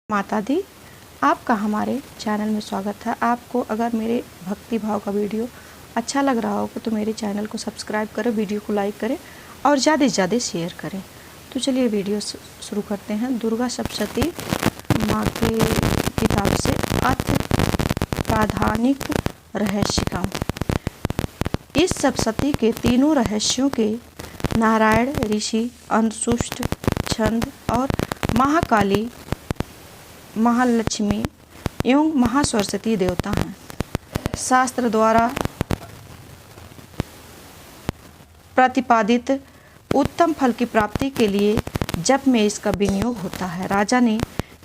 माता दी, आपका हमारे चैनल में स्वागत है। आपको अगर मेरे भक्ति भाव का वीडियो अच्छा लग रहा हो तो मेरे चैनल को सब्सक्राइब करें, वीडियो को लाइक करें और ज़्यादा से ज़्यादा शेयर करें। तो चलिए वीडियो शुरू करते हैं। दुर्गा सप्तशती माँ के किताब से अर्थ प्राधानिक रहस्यिका। इस सप्तशती के तीनों रहस्यों के नारायण ऋषि, अनुष्टुप छंद और महाकाली, महालक्ष्मी एवं महासरस्वती देवता हैं। शास्त्र द्वारा प्रतिपादित उत्तम फल की प्राप्ति के लिए जप में इसका विनियोग होता है। राजा ने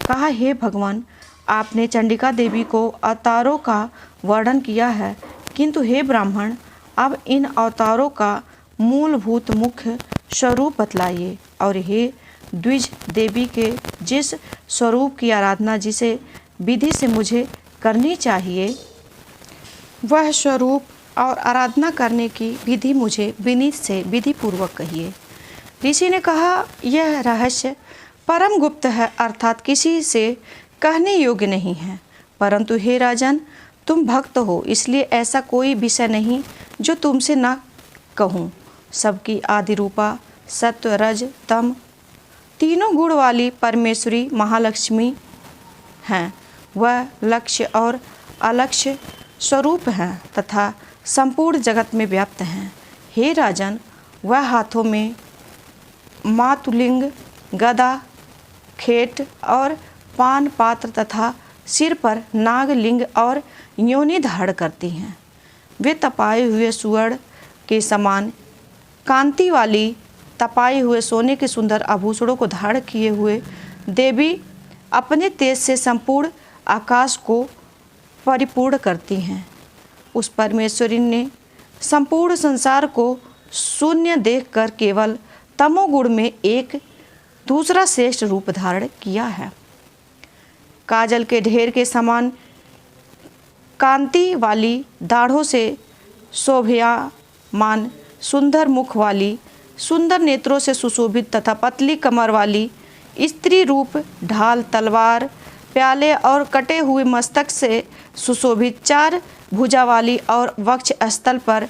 कहा, हे भगवान, आपने चंडिका देवी को अवतारों का वर्णन किया है, किंतु हे ब्राह्मण, अब इन अवतारों का मूलभूत मुख्य स्वरूप बतलाइए। और हे द्विज देवी के जिस स्वरूप की आराधना जिसे विधि से मुझे करनी चाहिए, वह स्वरूप और आराधना करने की विधि मुझे विनीत से विधि पूर्वक कहिए। ऋषि ने कहा, यह रहस्य परम गुप्त है, अर्थात किसी से कहने योग्य नहीं है। परंतु हे राजन, तुम भक्त हो, इसलिए ऐसा कोई विषय नहीं जो तुमसे न कहूँ। सबकी आदि रूपा सत्व रज तम तीनों गुण वाली परमेश्वरी महालक्ष्मी हैं। वह लक्ष्य और अलक्ष्य स्वरूप हैं तथा संपूर्ण जगत में व्याप्त हैं। हे राजन, वह हाथों में मातुलिंग, गदा, खेट और पान पात्र तथा सिर पर नागलिंग और योनि धारण करती हैं। वे तपाए हुए सुवर्ण के समान कांति वाली, तपाए हुए सोने के सुंदर आभूषणों को धारण किए हुए देवी अपने तेज से संपूर्ण आकाश को परिपूर्ण करती हैं। उस परमेश्वरी ने संपूर्ण संसार को शून्य देखकर केवल तमोगुण में एक दूसरा श्रेष्ठ रूप धारण किया है। काजल के ढेर के समान कांति वाली, दाढ़ों से शोभयामान, सुंदर मुख वाली, सुंदर नेत्रों से सुशोभित तथा पतली कमर वाली स्त्री रूप, ढाल, तलवार, प्याले और कटे हुए मस्तक से सुशोभित, चार भुजा वाली और वक्ष स्थल पर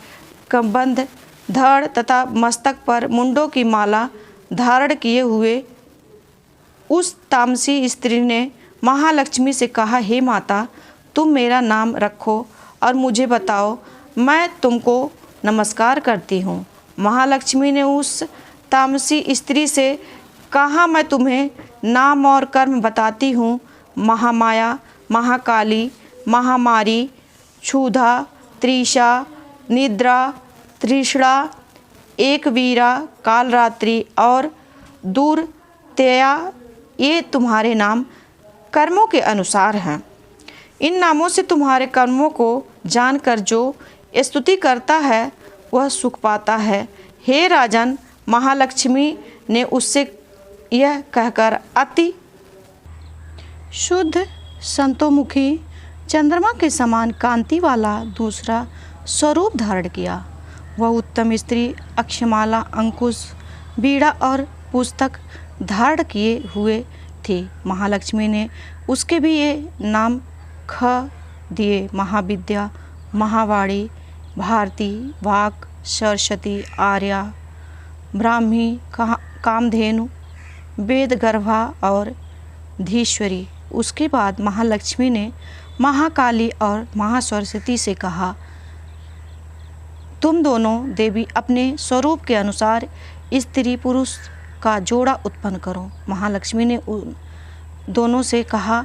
कबंध, धड़ तथा मस्तक पर मुंडों की माला धारण किए हुए उस तामसी स्त्री ने महालक्ष्मी से कहा, हे माता, तुम मेरा नाम रखो और मुझे बताओ, मैं तुमको नमस्कार करती हूँ। महालक्ष्मी ने उस तामसी स्त्री से कहा, मैं तुम्हें नाम और कर्म बताती हूँ। महामाया, महाकाली, महामारी, क्षुधा, त्रिषा, निद्रा, तृष्णा, एकवीरा, कालरात्रि और दूरत्यया, ये तुम्हारे नाम कर्मों के अनुसार हैं। इन नामों से तुम्हारे कर्मों को जानकर जो स्तुति करता है वह सुख पाता है। हे राजन, महालक्ष्मी ने उससे यह कहकर अति शुद्ध, संतोमुखी, चंद्रमा के समान कांति वाला दूसरा स्वरूप धारण किया। वह उत्तम स्त्री अक्षमाला, अंकुश, बीड़ा और पुस्तक धारण किए हुए थी। महालक्ष्मी ने उसके भी ये नाम ख दिए: महाविद्या, महावाणी, भारती, वाक, सरस्वती, आर्या, ब्राह्मी, कामधेनु, वेदगर्भा और धीश्वरी। उसके बाद महालक्ष्मी ने महाकाली और महासरस्वती से कहा, तुम दोनों देवी अपने स्वरूप के अनुसार स्त्री पुरुष का जोड़ा उत्पन्न करो। महालक्ष्मी ने उन दोनों से कहा,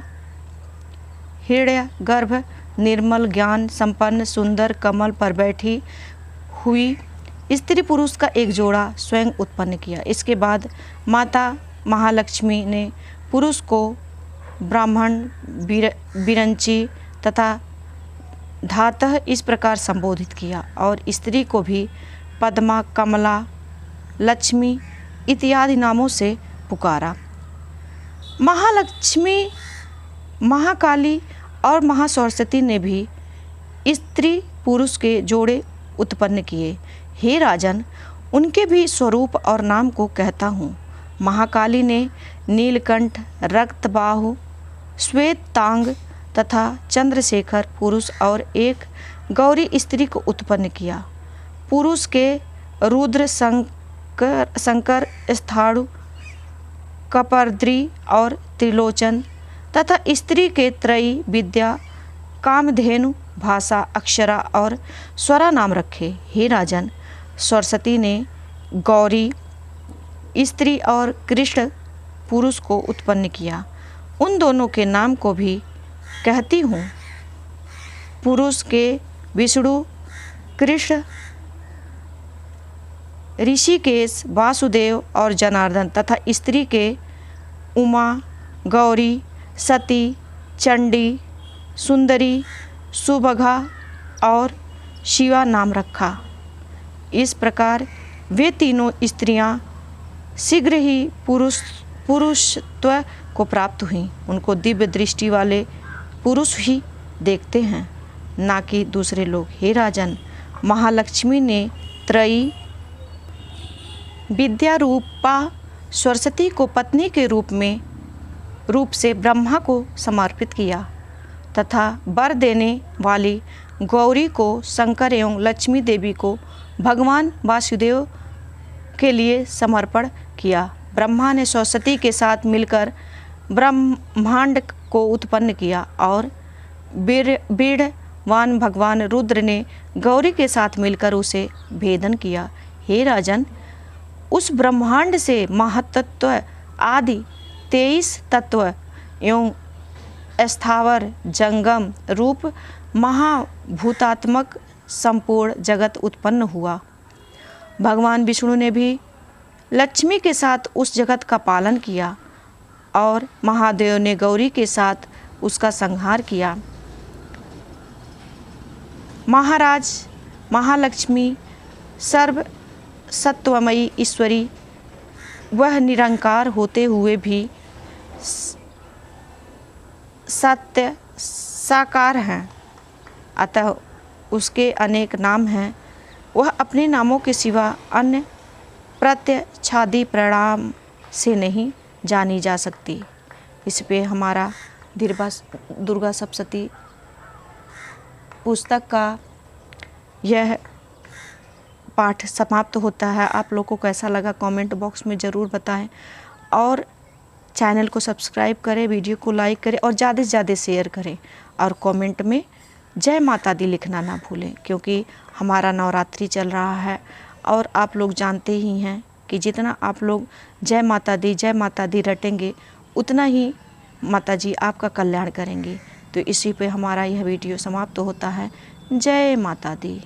हिरण्य गर्भ, निर्मल ज्ञान संपन्न, सुंदर कमल पर बैठी हुई स्त्री पुरुष का एक जोड़ा स्वयं उत्पन्न किया। इसके बाद माता महालक्ष्मी ने पुरुष को ब्राह्मण, बिरंची तथा धातः इस प्रकार संबोधित किया और स्त्री को भी पद्मा, कमला, लक्ष्मी इत्यादि नामों से पुकारा। महालक्ष्मी, महाकाली और महासरस्वती ने भी स्त्री पुरुष के जोड़े उत्पन्न किए। हे राजन, उनके भी स्वरूप और नाम को कहता हूँ। महाकाली ने नीलकंठ, रक्तबाहु, श्वेतांग तथा चंद्रशेखर पुरुष और एक गौरी स्त्री को उत्पन्न किया। पुरुष के रुद्र, शंकर, स्थाणु, कपर्द्री और त्रिलोचन तथा स्त्री के त्रयी, विद्या, कामधेनु, भाषा, अक्षरा और स्वरा नाम रखे। हे राजन, सरस्वती ने गौरी स्त्री और कृष्ण पुरुष को उत्पन्न किया। उन दोनों के नाम को भी कहती हूँ। पुरुष के विष्णु, कृष्ण, ऋषिकेश, वासुदेव और जनार्दन तथा स्त्री के उमा, गौरी, सती, चंडी, सुंदरी, सुभगा और शिवा नाम रखा। इस प्रकार वे तीनों स्त्रियां शीघ्र ही पुरुषत्व को प्राप्त हुई। उनको दिव्य दृष्टि वाले पुरुष ही देखते हैं, ना कि दूसरे लोग। हे राजन, महालक्ष्मी ने त्रयी विद्या रूपा सरस्वती को पत्नी के रूप से ब्रह्मा को समर्पित किया तथा वर देने वाली गौरी को शंकर एवं लक्ष्मी देवी को भगवान वासुदेव के लिए समर्पण किया। ब्रह्मा ने सरस्वती के साथ मिलकर ब्रह्मांड को उत्पन्न किया और वीरवान भगवान रुद्र ने गौरी के साथ मिलकर उसे भेदन किया। हे राजन, उस ब्रह्मांड से महातत्व आदि 23 तत्व एवं स्थावर, जंगम रूप महाभूतात्मक संपूर्ण जगत उत्पन्न हुआ। भगवान विष्णु ने भी लक्ष्मी के साथ उस जगत का पालन किया और महादेव ने गौरी के साथ उसका संहार किया। महाराज, महालक्ष्मी सर्व सत्वमयी ईश्वरी, वह निरंकार होते हुए भी सत्य साकार हैं, अतः उसके अनेक नाम हैं। वह अपने नामों के सिवा अन्य प्रत्यक्षादि परिणाम से नहीं जानी जा सकती। इस पे हमारा दुर्गा सप्तशती पुस्तक का यह पाठ समाप्त होता है। आप लोगों को कैसा लगा कमेंट बॉक्स में ज़रूर बताएं और चैनल को सब्सक्राइब करें, वीडियो को लाइक करें और ज़्यादा से ज़्यादा शेयर करें और कमेंट में जय माता दी लिखना ना भूलें, क्योंकि हमारा नवरात्रि चल रहा है और आप लोग जानते ही हैं कि जितना आप लोग जय माता दी रटेंगे उतना ही माता जी आपका कल्याण करेंगे। तो इसी पे हमारा यह वीडियो समाप्त होता है। जय माता दी।